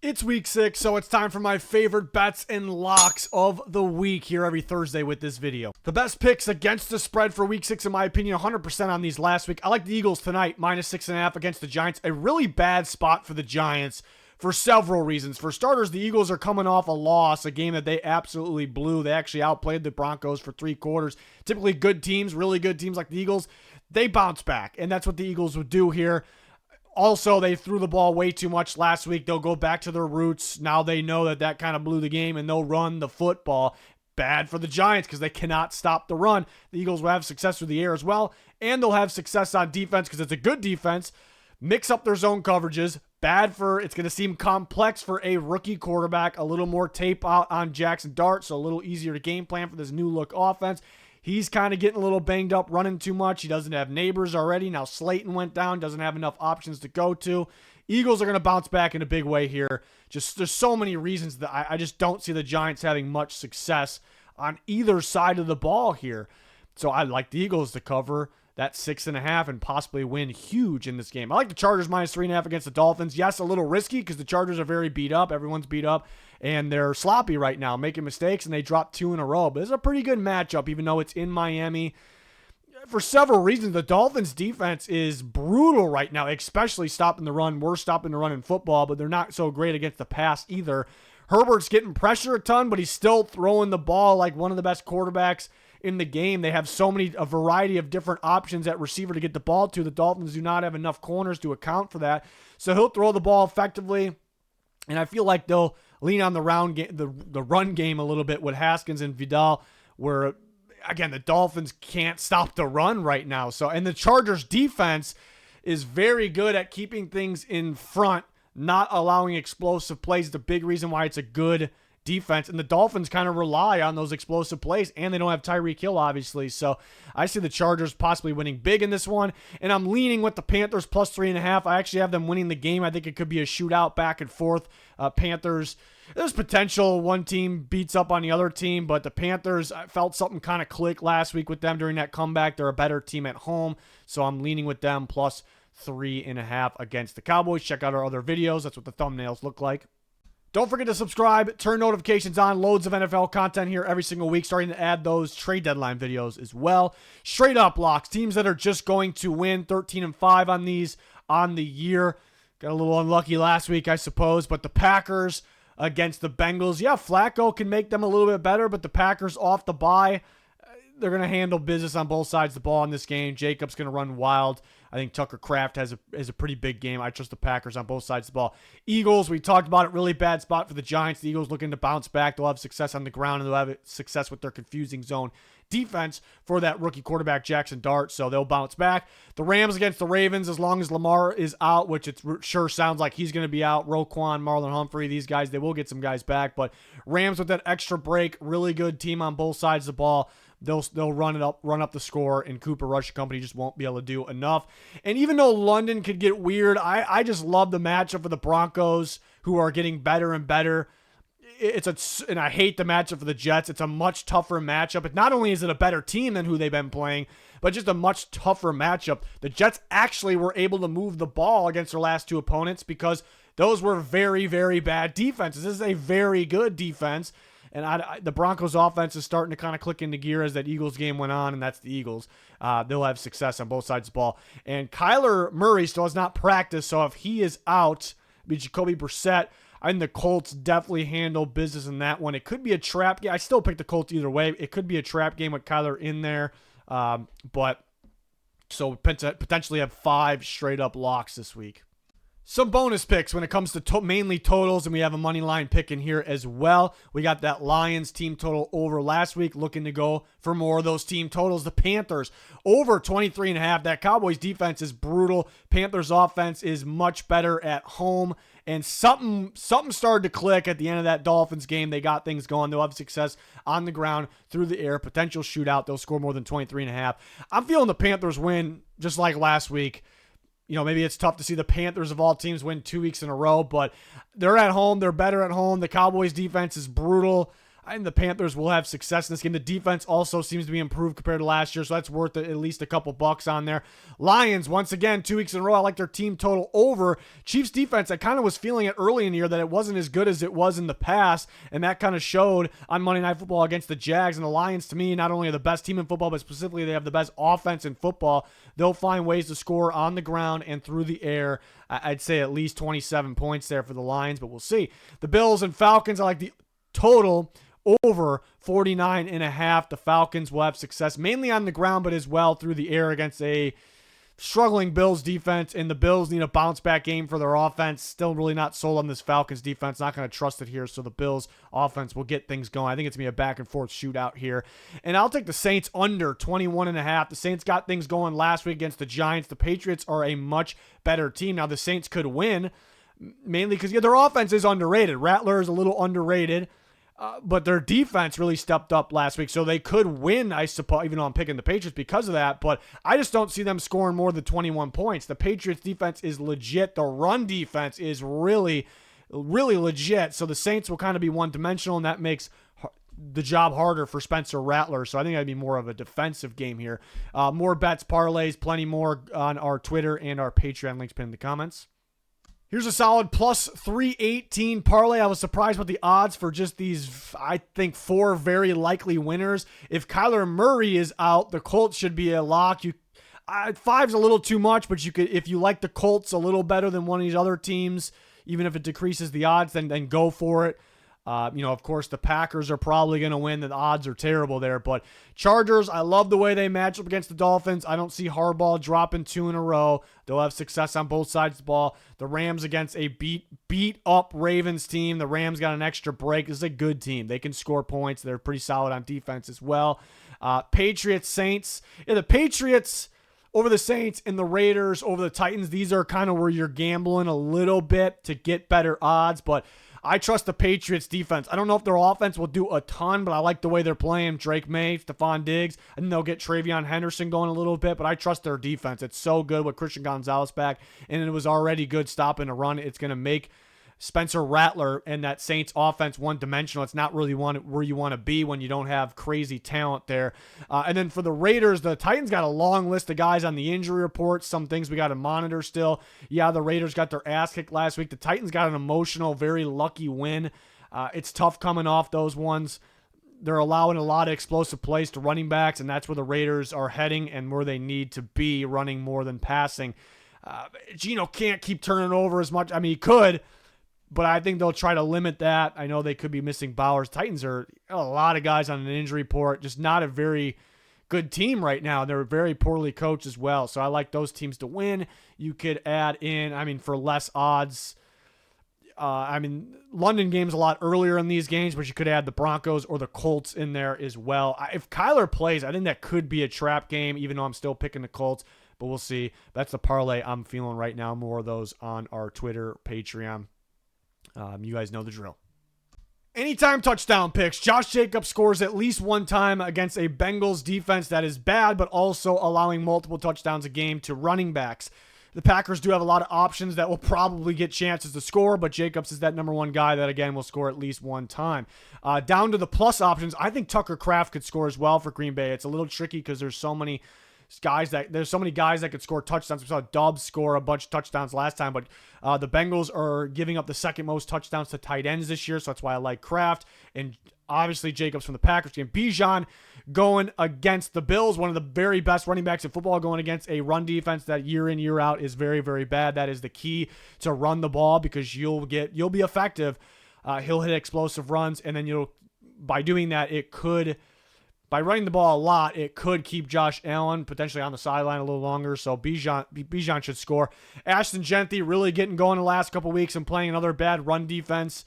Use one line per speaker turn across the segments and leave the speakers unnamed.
It's week 6, so it's time for my favorite bets and locks of the week here every Thursday with this video. The best picks against the spread for week 6, in my opinion, 100% on these last week. I like the Eagles tonight, -6.5 against the Giants. A really bad spot for the Giants for several reasons. For starters, the Eagles are coming off a loss, a game that they absolutely blew. They actually outplayed the Broncos for 3 quarters. Typically good teams, really good teams like the Eagles, they bounce back, and that's what the Eagles would do here. Also, they threw the ball way too much last week. They'll go back to their roots. Now they know that kind of blew the game, and they'll run the football. Bad for the Giants because they cannot stop the run. The Eagles will have success through the air as well, and they'll have success on defense because it's a good defense. Mix up their zone coverages. It's going to seem complex for a rookie quarterback. A little more tape out on Jackson Dart, so a little easier to game plan for this new look offense. He's kind of getting a little banged up, running too much. He doesn't have Neighbors already. Now Slayton went down, doesn't have enough options to go to. Eagles are going to bounce back in a big way here. There's so many reasons that I just don't see the Giants having much success on either side of the ball here. So I like the Eagles to cover that 6.5 and possibly win huge in this game. I like the Chargers -3.5 against the Dolphins. Yes, a little risky because the Chargers are very beat up. Everyone's beat up, and they're sloppy right now, making mistakes, and they dropped 2 in a row. But it's a pretty good matchup, even though it's in Miami. For several reasons, the Dolphins' defense is brutal right now, especially stopping the run. We're stopping the run in football, but they're not so great against the pass either. Herbert's getting pressure a ton, but he's still throwing the ball like one of the best quarterbacks in the game. They have a variety of different options at receiver to get the ball to. The Dolphins do not have enough corners to account for that. So he'll throw the ball effectively, and I feel like they'll lean on the run game a little bit with Haskins and Vidal, where, again, the Dolphins can't stop the run right now. And the Chargers defense is very good at keeping things in front, not allowing explosive plays. The big reason why it's a good defense, and the Dolphins kind of rely on those explosive plays, and they don't have Tyreek Hill, obviously. So I see the Chargers possibly winning big in this one, and I'm leaning with the Panthers +3.5. I actually have them winning the game. I think it could be a shootout back and forth. Panthers, there's potential one team beats up on the other team, but the Panthers, I felt something kind of click last week with them during that comeback. They're a better team at home, so I'm leaning with them +3.5 against the Cowboys. Check out our other videos. That's what the thumbnails look like. Don't forget to subscribe, turn notifications on. Loads of NFL content here every single week, starting to add those trade deadline videos as well. Straight up locks, teams that are just going to win, 13-5 on these on the year. Got a little unlucky last week, I suppose, but the Packers against the Bengals. Yeah, Flacco can make them a little bit better, but the Packers off the bye, they're going to handle business on both sides of the ball in this game. Jacobs going to run wild. I think Tucker Kraft has a pretty big game. I trust the Packers on both sides of the ball. Eagles, we talked about it, really bad spot for the Giants. The Eagles looking to bounce back. They'll have success on the ground, and they'll have success with their confusing zone defense for that rookie quarterback, Jackson Dart, so they'll bounce back. The Rams against the Ravens, as long as Lamar is out, which it sure sounds like he's going to be out. Roquan, Marlon Humphrey, these guys, they will get some guys back, but Rams with that extra break, really good team on both sides of the ball. They'll run up the score, and Cooper Rush Company just won't be able to do enough. And even though London could get weird, I just love the matchup for the Broncos, who are getting better and better. And I hate the matchup for the Jets. It's a much tougher matchup. Not only is it a better team than who they've been playing, but just a much tougher matchup. The Jets actually were able to move the ball against their last 2 opponents because those were very, very bad defenses. This is a very good defense. And the Broncos offense is starting to kind of click into gear as that Eagles game went on, and that's the Eagles. They'll have success on both sides of the ball. And Kyler Murray still has not practiced, so if he is out, it'll be Jacoby Brissett. I think the Colts definitely handle business in that one. It could be a trap game. I still pick the Colts either way. It could be a trap game with Kyler in there. But so potentially have 5 straight-up locks this week. Some bonus picks when it comes to mainly totals, and we have a money line pick in here as well. We got that Lions team total over last week, looking to go for more of those team totals. The Panthers over 23.5. That Cowboys defense is brutal. Panthers offense is much better at home, and something started to click at the end of that Dolphins game. They got things going. They'll have success on the ground, through the air, potential shootout. They'll score more than 23.5. I'm feeling the Panthers win just like last week. You know, maybe it's tough to see the Panthers of all teams win 2 weeks in a row, but they're at home. They're better at home. The Cowboys defense is brutal. And the Panthers will have success in this game. The defense also seems to be improved compared to last year, so that's worth at least a couple bucks on there. Lions, once again, 2 weeks in a row, I like their team total over. Chiefs defense, I kind of was feeling it early in the year that it wasn't as good as it was in the past, and that kind of showed on Monday Night Football against the Jags. And the Lions, to me, not only are the best team in football, but specifically they have the best offense in football. They'll find ways to score on the ground and through the air. I'd say at least 27 points there for the Lions, but we'll see. The Bills and Falcons, I like the total over 49.5. The Falcons will have success mainly on the ground, but as well through the air against a struggling Bills defense. And the Bills need a bounce back game for their offense. Still really not sold on this Falcons defense. Not going to trust it here. So the Bills offense will get things going. I think it's going to be a back and forth shootout here. And I'll take the Saints under 21.5. The Saints got things going last week against the Giants. The Patriots are a much better team. Now the Saints could win mainly because their offense is underrated. Rattler is a little underrated. But their defense really stepped up last week, so they could win, I suppose, even though I'm picking the Patriots because of that. But I just don't see them scoring more than 21 points. The Patriots defense is legit. The run defense is really, really legit. So the Saints will kind of be one-dimensional, and that makes the job harder for Spencer Rattler. So I think that'd be more of a defensive game here. More bets, parlays, plenty more on our Twitter and our Patreon. Links pinned in the comments. Here's a solid plus 318 parlay. I was surprised with the odds for just these, I think, 4 very likely winners. If Kyler Murray is out, the Colts should be a lock. 5's a little too much, but you could, if you like the Colts a little better than one of these other teams, even if it decreases the odds, then go for it. Of course, the Packers are probably going to win. The odds are terrible there. But Chargers, I love the way they match up against the Dolphins. I don't see Harbaugh dropping 2 in a row. They'll have success on both sides of the ball. The Rams against a beat-up Ravens team. The Rams got an extra break. This is a good team. They can score points. They're pretty solid on defense as well. Patriots, Saints. Yeah, the Patriots over the Saints and the Raiders over the Titans. These are kind of where you're gambling a little bit to get better odds, but I trust the Patriots defense. I don't know if their offense will do a ton, but I like the way they're playing. Drake May, Stephon Diggs, and they'll get Travion Henderson going a little bit, but I trust their defense. It's so good with Christian Gonzalez back, and it was already good stopping a run. It's going to make Spencer Rattler and that Saints offense one-dimensional. It's not really where you want to be when you don't have crazy talent there. And then for the Raiders, the Titans got a long list of guys on the injury report. Some things we got to monitor still. Yeah, the Raiders got their ass kicked last week. The Titans got an emotional, very lucky win. It's tough coming off those ones. They're allowing a lot of explosive plays to running backs, and that's where the Raiders are heading and where they need to be, running more than passing. Geno can't keep turning over as much. I mean, he could, but I think they'll try to limit that. I know they could be missing Bowers. Titans are a lot of guys on an injury report. Just not a very good team right now. They're very poorly coached as well. So I like those teams to win. You could add in, for less odds. London game's a lot earlier in these games, but you could add the Broncos or the Colts in there as well. If Kyler plays, I think that could be a trap game, even though I'm still picking the Colts. But we'll see. That's the parlay I'm feeling right now. More of those on our Twitter, Patreon. You guys know the drill. Anytime touchdown picks. Josh Jacobs scores at least one time against a Bengals defense that is bad, but also allowing multiple touchdowns a game to running backs. The Packers do have a lot of options that will probably get chances to score, but Jacobs is that number one guy that, again, will score at least one time. Down to the plus options, I think Tucker Kraft could score as well for Green Bay. It's a little tricky because there's so many guys that could score touchdowns. We saw Dobbs score a bunch of touchdowns last time, but the Bengals are giving up the second most touchdowns to tight ends this year, so that's why I like Kraft. And obviously Jacobs from the Packers team. Bijan going against the Bills, one of the very best running backs in football, going against a run defense that year in, year out is very, very bad. That is the key to run the ball because you'll be effective. He'll hit explosive runs, and then by doing that, by running the ball a lot, it could keep Josh Allen potentially on the sideline a little longer. So Bijan should score. Ashton Genty really getting going the last couple weeks and playing another bad run defense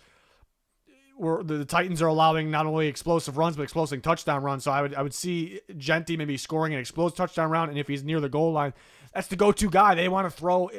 where the Titans are allowing not only explosive runs, but explosive touchdown runs. So I would see Genty maybe scoring an explosive touchdown run. And if he's near the goal line, that's the go-to guy. They want to throw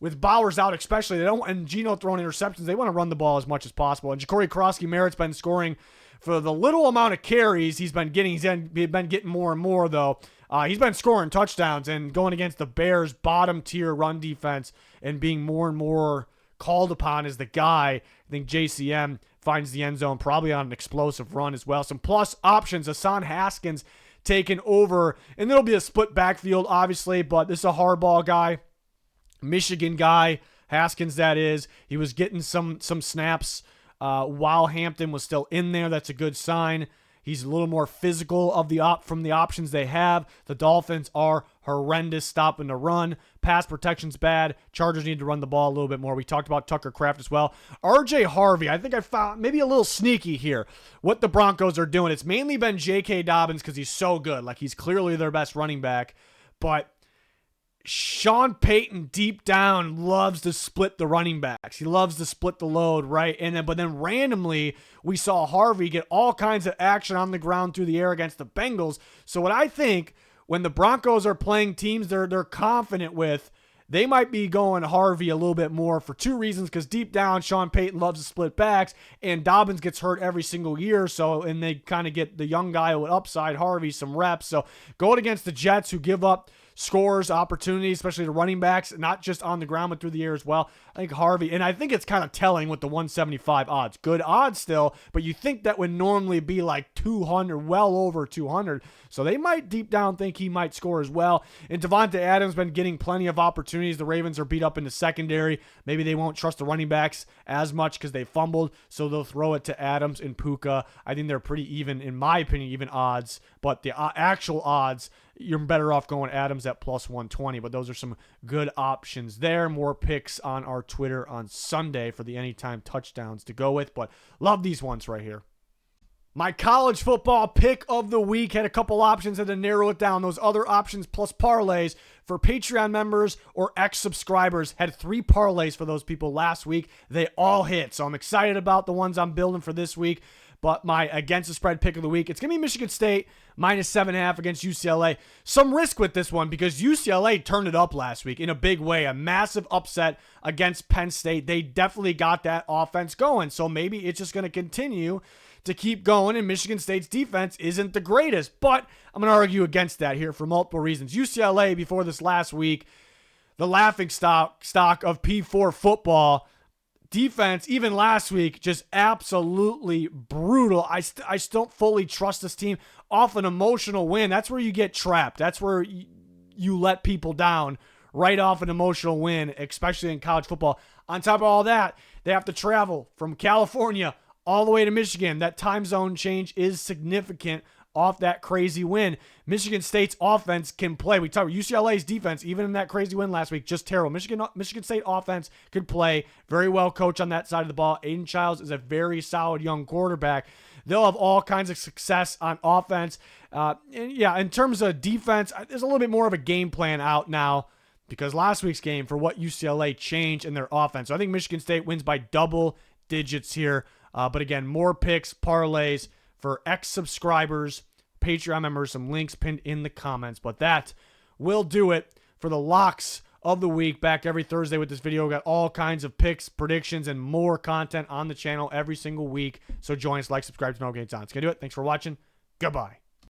with Bowers out, especially. And Geno throwing interceptions. They want to run the ball as much as possible. And Ja'Cory Krosky-Merritt's been scoring for the little amount of carries he's been getting. He's been getting more and more, though. He's been scoring touchdowns and going against the Bears' bottom-tier run defense and being more and more called upon as the guy. I think JCM finds the end zone, probably on an explosive run as well. Some plus options. Hassan Haskins taking over, and there'll be a split backfield, obviously, but this is a Harbaugh guy, Michigan guy, Haskins that is. He was getting some snaps while Hampton was still in there. That's a good sign. He's a little more physical from the options they have. The Dolphins are horrendous stopping the run. Pass protection's bad. Chargers need to run the ball a little bit more. We talked about Tucker Kraft as well. RJ Harvey, I think I found maybe a little sneaky here what the Broncos are doing. It's mainly been J.K. Dobbins because he's so good. Like, he's clearly their best running back. But Sean Payton deep down loves to split the running backs. He loves to split the load, right? But then randomly we saw Harvey get all kinds of action on the ground through the air against the Bengals. So what I think, when the Broncos are playing teams they're confident with, they might be going Harvey a little bit more for two reasons. Because deep down, Sean Payton loves to split backs, and Dobbins gets hurt every single year. And they kind of get the young guy with upside, Harvey, some reps. So going against the Jets, who give up scores, opportunities, especially the running backs, not just on the ground, but through the air as well. I think Harvey, and I think it's kind of telling with the 175 odds. Good odds still, but you think that would normally be like 200, well over 200. So they might deep down think he might score as well. And Devontae Adams been getting plenty of opportunities. The Ravens are beat up in the secondary. Maybe they won't trust the running backs as much because they fumbled, so they'll throw it to Adams and Puka. I think they're pretty even, in my opinion, even odds. But the actual odds, you're better off going Adams at plus 120, but those are some good options there. More picks on our Twitter on Sunday for the anytime touchdowns to go with, but love these ones right here. My college football pick of the week had a couple options, had to narrow it down. Those other options plus parlays for Patreon members or ex-subscribers, had 3 parlays for those people last week. They all hit, so I'm excited about the ones I'm building for this week. But my against the spread pick of the week, it's going to be Michigan State minus 7.5 against UCLA. Some risk with this one because UCLA turned it up last week in a big way. A massive upset against Penn State. They definitely got that offense going. So maybe it's just going to continue to keep going, and Michigan State's defense isn't the greatest. But I'm going to argue against that here for multiple reasons. UCLA, before this last week, the laughing stock of P4 football. Defense, even last week, just absolutely brutal. I still don't fully trust this team off an emotional win. That's where you get trapped. That's where you let people down right off an emotional win, especially in college football. On top of all that, they have to travel from California all the way to Michigan. That time zone change is significant off that crazy win. Michigan State's offense can play. We talked about UCLA's defense, even in that crazy win last week, just terrible. Michigan State offense could play very well coached on that side of the ball. Aiden Childs is a very solid young quarterback. They'll have all kinds of success on offense. In terms of defense, there's a little bit more of a game plan out now because last week's game for what UCLA changed in their offense. So I think Michigan State wins by double digits here. But again, more picks, parlays, for ex-subscribers, Patreon members, some links pinned in the comments. But that will do it for the locks of the week. Back every Thursday with this video. We've got all kinds of picks, predictions, and more content on the channel every single week. So join us, like, subscribe to notifications on. It's going to do it. Thanks for watching. Goodbye.